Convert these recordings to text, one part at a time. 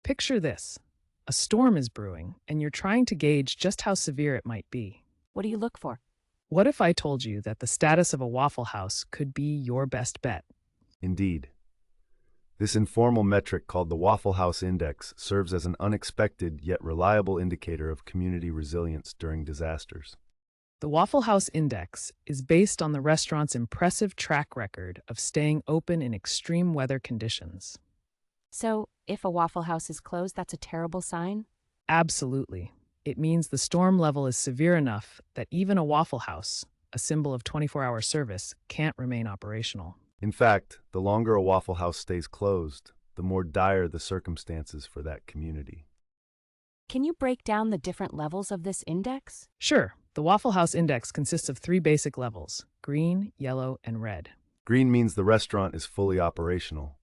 Picture this. A storm is brewing, and you're trying to gauge just how severe it might be. What do you look for? What if I told you that the status of a Waffle House could be your best bet? Indeed. This informal metric called the Waffle House Index serves as an unexpected yet reliable indicator of community resilience during disasters. The Waffle House Index is based on the restaurant's impressive track record of staying open in extreme weather conditions. So, if a Waffle House is closed, that's a terrible sign? Absolutely. It means the storm level is severe enough that even a Waffle House, a symbol of 24-hour service, can't remain operational. In fact, the longer a Waffle House stays closed, the more dire the circumstances for that community. Can you break down the different levels of this index? Sure, the Waffle House Index consists of 3 basic levels: green, yellow, and red. Green means the restaurant is fully operational.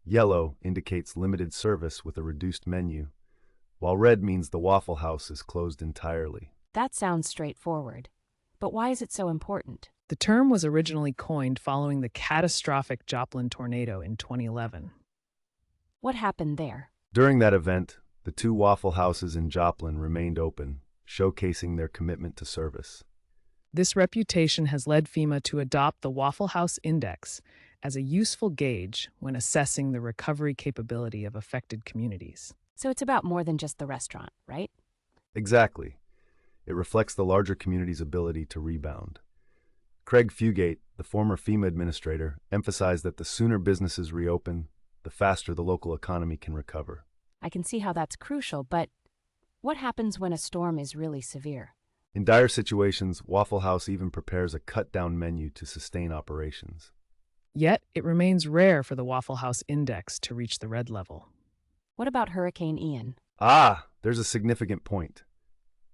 Yellow indicates limited service with a reduced menu, while red means the Waffle House is closed entirely. That sounds straightforward. But why is it so important? The term was originally coined following the catastrophic Joplin tornado in 2011. What happened there? During that event, the 2 Waffle Houses in Joplin remained open, showcasing their commitment to service. This reputation has led FEMA to adopt the Waffle House Index as a useful gauge when assessing the recovery capability of affected communities. So it's about more than just the restaurant, right? Exactly. It reflects the larger community's ability to rebound. Craig Fugate, the former FEMA administrator, emphasized that the sooner businesses reopen, the faster the local economy can recover. I can see how that's crucial, but what happens when a storm is really severe? In dire situations, Waffle House even prepares a cut-down menu to sustain operations. Yet, it remains rare for the Waffle House Index to reach the red level. What about Hurricane Ian? There's a significant point.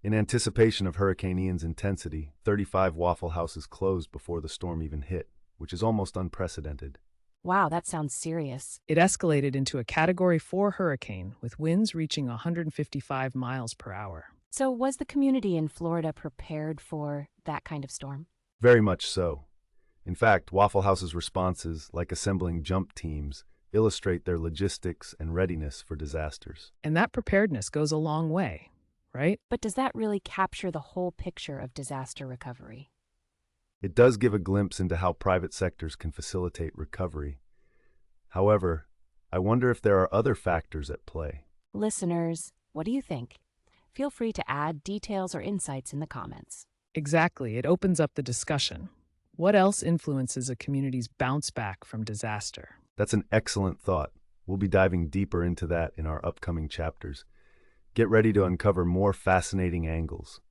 In anticipation of Hurricane Ian's intensity, 35 Waffle Houses closed before the storm even hit, which is almost unprecedented. Wow, that sounds serious. It escalated into a Category 4 hurricane with winds reaching 155 miles per hour. So was the community in Florida prepared for that kind of storm? Very much so. In fact, Waffle House's responses, like assembling jump teams, illustrate their logistics and readiness for disasters. And that preparedness goes a long way, right? But does that really capture the whole picture of disaster recovery? It does give a glimpse into how private sectors can facilitate recovery. However, I wonder if there are other factors at play. Listeners, what do you think? Feel free to add details or insights in the comments. Exactly. It opens up the discussion. What else influences a community's bounce back from disaster? That's an excellent thought. We'll be diving deeper into that in our upcoming chapters. Get ready to uncover more fascinating angles.